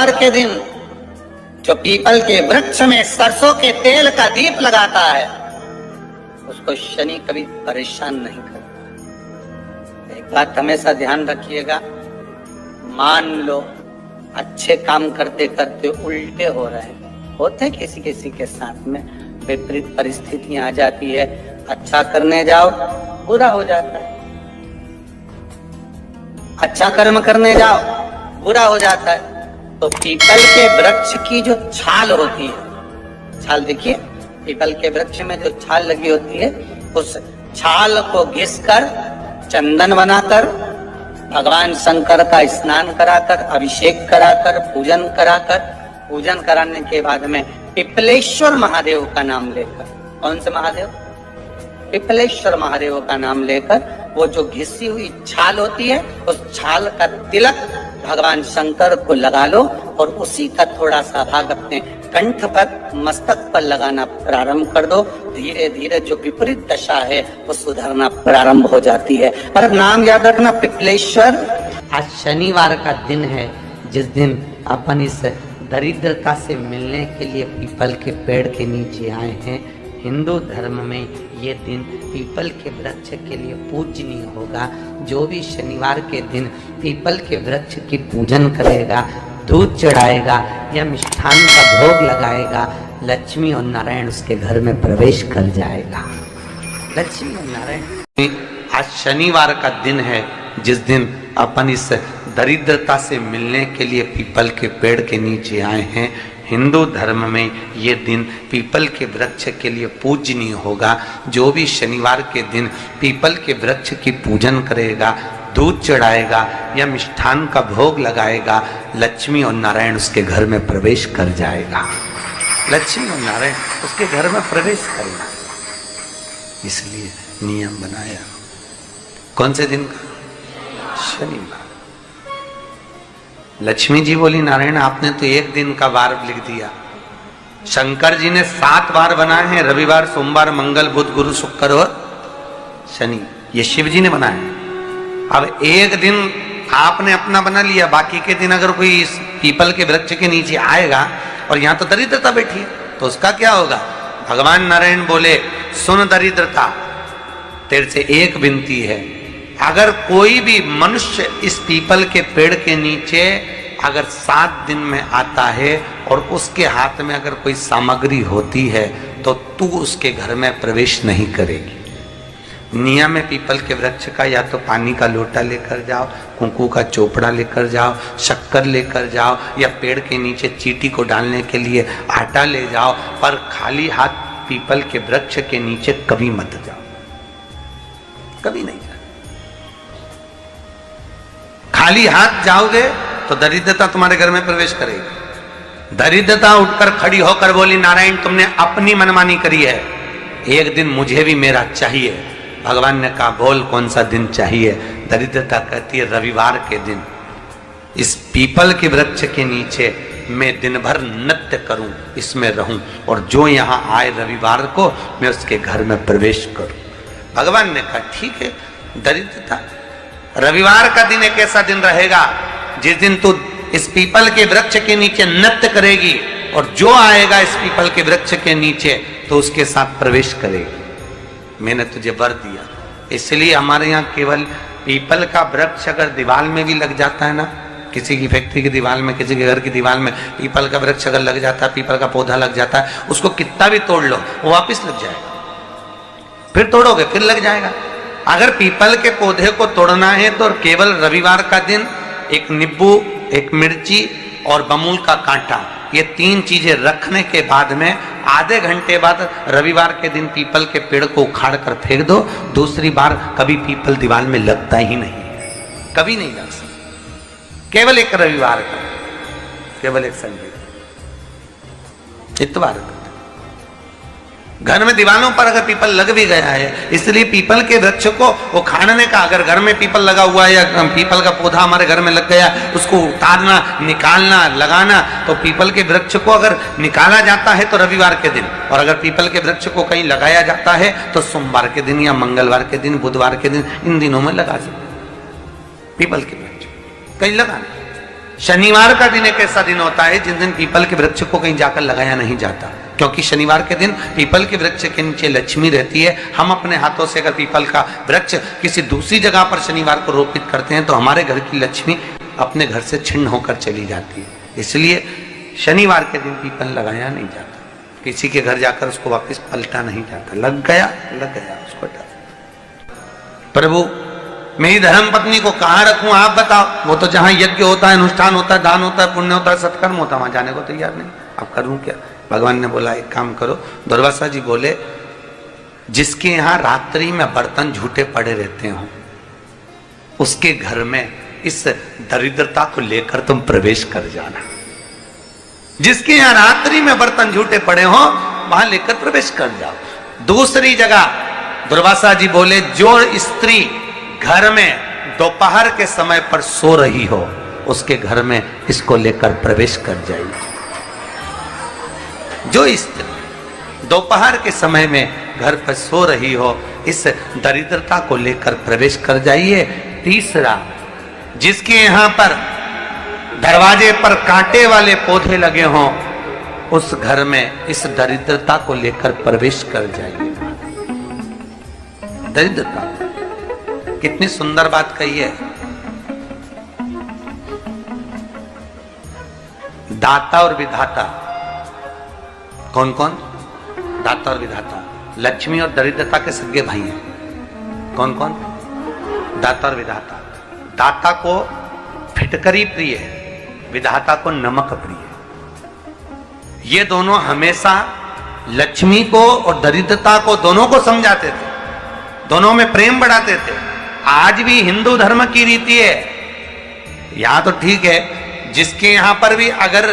शनिवार के दिन जो पीपल के वृक्ष में सरसों के तेल का दीप लगाता है उसको शनि कभी परेशान नहीं करता। एक बात हमेशा ध्यान रखिएगा, मान लो अच्छे काम करते करते उल्टे हो रहे हैं, होते किसी किसी के साथ में विपरीत परिस्थितियां आ जाती है, अच्छा करने जाओ बुरा हो जाता है, अच्छा कर्म करने जाओ बुरा हो जाता है। तो पीपल के वृक्ष की जो छाल होती है, छाल देखिए पीपल के वृक्ष में जो छाल लगी होती है, उस छाल को घिसकर चंदन बनाकर भगवान शंकर का स्नान कराकर, अभिषेक कराकर, पूजन कराने के बाद में पिपलेश्वर महादेव का नाम लेकर, कौन से महादेव? पिपलेश्वर महादेव का नाम लेकर वो जो घिसी हुई छाल होती है उस छाल का तिलक भगवान शंकर को लगा लो और उसी का थोड़ा सा भाग अपने कंठ पर, मस्तक पर लगाना प्रारंभ कर दो। धीरे धीरे जो विपरीत दशा है वो सुधरना प्रारंभ हो जाती है। पर नाम याद रखना पिपलेश्वर। आज शनिवार का दिन है जिस दिन अपन इस दरिद्रता से मिलने के लिए पीपल के पेड़ के नीचे आए हैं। हिंदू धर्म में ये दिन पीपल के वृक्ष के लिए पूजनीय होगा। जो भी शनिवार के दिन पीपल के वृक्ष की पूजन करेगा, दूध चढ़ाएगा या मिष्ठान का भोग लगाएगा, लक्ष्मी और नारायण उसके घर में प्रवेश कर जाएगा। लक्ष्मी और नारायण। आज शनिवार का दिन है जिस दिन अपन इस दरिद्रता से मिलने के लिए पीपल के पेड़ के नीचे आए हैं। हिंदू धर्म में ये दिन पीपल के वृक्ष के लिए पूजनीय होगा। जो भी शनिवार के दिन पीपल के वृक्ष की पूजन करेगा, दूध चढ़ाएगा या मिष्ठान का भोग लगाएगा, लक्ष्मी और नारायण उसके घर में प्रवेश कर जाएगा। लक्ष्मी और नारायण उसके घर में प्रवेश करेगा। इसलिए नियम बनाया। कौन से दिन का? शनिवार। लक्ष्मी जी बोली नारायण आपने तो एक दिन का वार लिख दिया। शंकर जी ने 7 वार बनाए हैं, रविवार, सोमवार, मंगल, बुध, गुरु, शुक्र और शनि। ये शिव जी ने बनाए। अब एक दिन आपने अपना बना लिया, बाकी के दिन अगर कोई इस पीपल के वृक्ष के नीचे आएगा और यहाँ तो दरिद्रता बैठी है तो उसका क्या होगा? भगवान नारायण बोले सुन दरिद्रता, तेरे से एक विनती है, अगर कोई भी मनुष्य इस पीपल के पेड़ के नीचे अगर 7 दिन में आता है और उसके हाथ में अगर कोई सामग्री होती है तो तू उसके घर में प्रवेश नहीं करेगी। नियम है पीपल के वृक्ष का, या तो पानी का लोटा लेकर जाओ, कुंकू का चोपड़ा लेकर जाओ, शक्कर लेकर जाओ, या पेड़ के नीचे चींटी को डालने के लिए आटा ले जाओ, पर खाली हाथ पीपल के वृक्ष के नीचे कभी मत जाओ, कभी नहीं जाओ। खाली हाथ जाओगे तो दरिद्रता तुम्हारे घर में प्रवेश करेगी। दरिद्रता उठकर खड़ी होकर बोली नारायण तुमने अपनी मनमानी करी है, एक दिन मुझे भी मेरा चाहिए। भगवान ने कहा बोल कौन सा दिन चाहिए? दरिद्रता कहती है रविवार के दिन इस पीपल के वृक्ष के नीचे मैं दिन भर नृत्य करूं, इसमें रहूं, और जो यहां आए रविवार को मैं उसके घर में प्रवेश करूं। भगवान ने कहा ठीक है। दरिद्रता रविवार का दिन एक ऐसा दिन रहेगा जिस दिन तू इस पीपल के वृक्ष के नीचे नृत्य करेगी और जो आएगा इस पीपल के वृक्ष के नीचे तो उसके साथ प्रवेश करेगी। मैंने तुझे वर दिया। इसलिए हमारे यहाँ केवल पीपल का वृक्ष अगर दीवार में भी लग जाता है ना, किसी की फैक्ट्री की दीवार में, किसी के घर की दीवार में पीपल का वृक्ष अगर लग जाता है, पीपल का पौधा लग जाता है, उसको कितना भी तोड़ लो वो वापिस लग जाएगा। फिर तोड़ोगे फिर लग जाएगा। अगर पीपल के पौधे को तोड़ना है तो केवल रविवार का दिन एक नींबू, एक मिर्ची और बमूल का कांटा, ये 3 चीजें रखने के बाद में आधे घंटे बाद रविवार के दिन पीपल के पेड़ को उखाड़ कर फेंक दो। दूसरी बार कभी पीपल दीवार में लगता ही नहीं, कभी नहीं लग सकता। केवल एक रविवार का, केवल एक संडे, इतवार का। घर में दीवारों पर अगर पीपल लग भी गया है, इसलिए पीपल के वृक्ष को उखाड़ने का, अगर घर में पीपल लगा हुआ है या पीपल का पौधा हमारे घर में लग गया, उसको उतारना, निकालना, लगाना, तो पीपल के वृक्ष को अगर निकाला जाता है तो रविवार के दिन, और अगर पीपल के वृक्ष को कहीं लगाया जाता है तो सोमवार के दिन या मंगलवार के दिन, बुधवार के दिन, इन दिनों में लगा सकते पीपल के वृक्ष कहीं लगाना। शनिवार का दिन एक ऐसा दिन होता है जिस दिन पीपल के वृक्ष को कहीं जाकर लगाया नहीं जाता, क्योंकि शनिवार के दिन पीपल के वृक्ष के नीचे लक्ष्मी रहती है। हम अपने हाथों से अगर पीपल का वृक्ष किसी दूसरी जगह पर शनिवार को रोपित करते हैं तो हमारे घर की लक्ष्मी अपने घर से छिन्न होकर चली जाती है। इसलिए शनिवार के दिन पीपल लगाया नहीं जाता, किसी के घर जाकर उसको वापस पलटा नहीं जाता। लग गया उसको प्रभु मेरी धर्म पत्नी को कहाँ रखूं आप बताओ। वो तो जहां यज्ञ होता है, अनुष्ठान होता है, दान होता है, पुण्य होता है, सत्कर्म होता है, वहां जाने को तैयार नहीं। अब करूं क्या? भगवान ने बोला एक काम करो। दुर्वासा जी बोले जिसके यहां रात्रि में बर्तन झूठे पड़े रहते हो उसके घर में इस दरिद्रता को लेकर तुम प्रवेश कर जाना। जिसके यहां रात्रि में बर्तन झूठे पड़े हो वहां लेकर प्रवेश कर जाओ। दूसरी जगह दुर्वासा जी बोले जो स्त्री घर में दोपहर के समय पर सो रही हो उसके घर में इसको लेकर प्रवेश कर जाइए। जो स्त्री दोपहर के समय में घर पर सो रही हो इस दरिद्रता को लेकर प्रवेश कर जाइए। तीसरा, जिसके यहां पर दरवाजे पर कांटे वाले पौधे लगे हों उस घर में इस दरिद्रता को लेकर प्रवेश कर जाइए। दरिद्रता कितनी सुंदर बात कही है। दाता और विधाता कौन कौन? दाता और विधाता। लक्ष्मी और दरिद्रता के सगे भाई हैं। कौन कौन? दाता और विधाता। दाता को फिटकरी प्रिय है, विधाता को नमक प्रिय है। ये दोनों हमेशा लक्ष्मी को और दरिद्रता को दोनों को समझाते थे, दोनों में प्रेम बढ़ाते थे। आज भी हिंदू धर्म की रीति है। यहां तो ठीक है, जिसके यहां पर भी अगर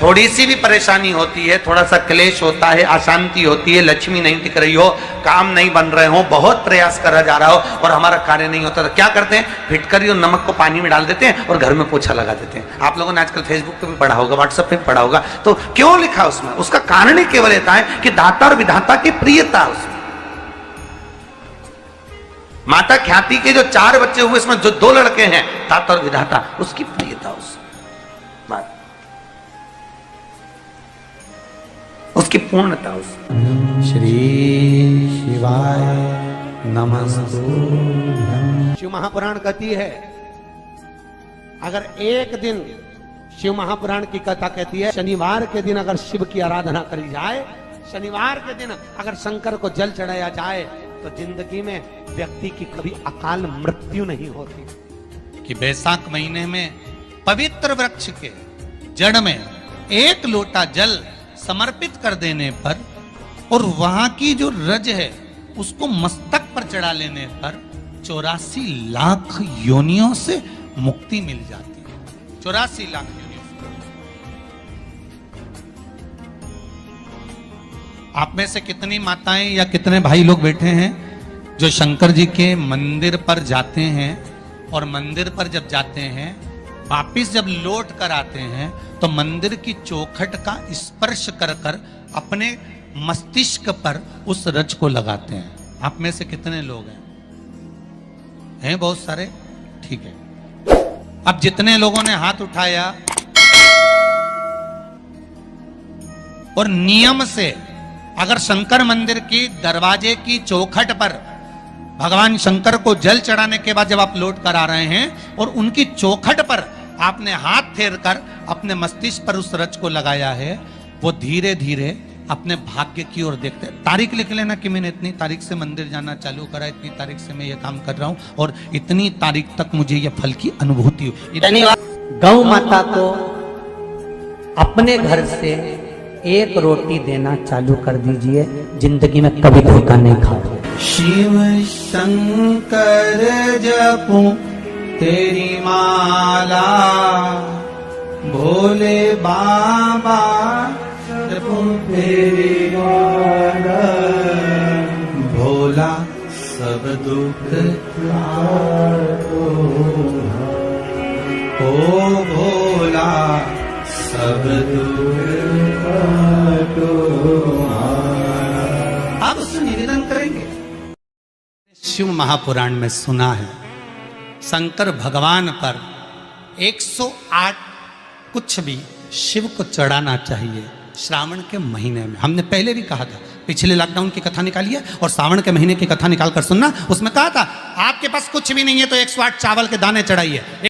थोड़ी सी भी परेशानी होती है, थोड़ा सा क्लेश होता है, अशांति होती है, लक्ष्मी नहीं टिक रही हो, काम नहीं बन रहे हो, बहुत प्रयास करा जा रहा हो और हमारा कार्य नहीं होता, तो क्या करते हैं? फिटकरी और नमक को पानी में डाल देते हैं और घर में पोछा लगा देते हैं। आप लोगों ने आजकल फेसबुक पे भी पढ़ा होगा, व्हाट्सएप पे भी पढ़ा होगा। तो क्यों लिखा उसमें? उसका कारण ही केवल इतना है कि दाता और विधाता की प्रियता उसमें। माता ख्याति के जो 4 बच्चे हुए इसमें जो 2 लड़के हैं दाता और विधाता, उसकी प्रियता उसकी पूर्णता उसमें। श्री शिवाय नमस्तुभ्यं। शिव महापुराण कहती है अगर एक दिन, शिव महापुराण की कथा कहती है शनिवार के दिन अगर शिव की आराधना करी जाए, शनिवार के दिन अगर शंकर को जल चढ़ाया जाए तो जिंदगी में व्यक्ति की कभी अकाल मृत्यु नहीं होती। कि बैसाख महीने में पवित्र वृक्ष के जड़ में 1 लोटा जल समर्पित कर देने पर और वहां की जो रज है उसको मस्तक पर चढ़ा लेने पर 84 लाख योनियों से मुक्ति मिल जाती है। 84 लाख योनियों से। आप में से कितनी माताएं या कितने भाई लोग बैठे हैं जो शंकर जी के मंदिर पर जाते हैं और मंदिर पर जब जाते हैं वापिस जब लौट कर आते हैं तो मंदिर की चौखट का स्पर्श कर कर अपने मस्तिष्क पर उस रज को लगाते हैं? आप में से कितने लोग हैं बहुत सारे? ठीक है। अब जितने लोगों ने हाथ उठाया और नियम से अगर शंकर मंदिर की दरवाजे की चौखट पर भगवान शंकर को जल चढ़ाने के बाद जब आप लौट कर आ रहे हैं और उनकी चौखट पर आपने हाथ फेर कर अपने मस्तिष्क पर उस रज को लगाया है, वो धीरे धीरे अपने भाग्य की ओर देखते हैं। तारीख लिख लेना कि मैंने इतनी तारीख से मंदिर जाना चालू करा, इतनी तारीख से मैं ये काम कर रहा हूं और इतनी तारीख तक मुझे ये फल की अनुभूति हुई। गौ माता को अपने घर से 1 रोटी देना चालू कर दीजिए, जिंदगी में कभी धोखा नहीं खाओगे। शिव शंकर जपूं तेरी माला, भोले बाबा जपूं तेरी माला, भोला सब दुख काटो, ओ भोला सब दुख काटो। आप उससे निवेदन करेंगे। शिव महापुराण में सुना है शंकर भगवान पर 108 कुछ भी शिव को चढ़ाना चाहिए श्रावण के महीने में। हमने पहले भी कहा था, पिछले लॉकडाउन की कथा निकाली है और सावन के महीने की कथा निकाल कर सुनना। उसमें कहा था आपके पास कुछ भी नहीं है तो 108 चावल के दाने चढ़ाइए।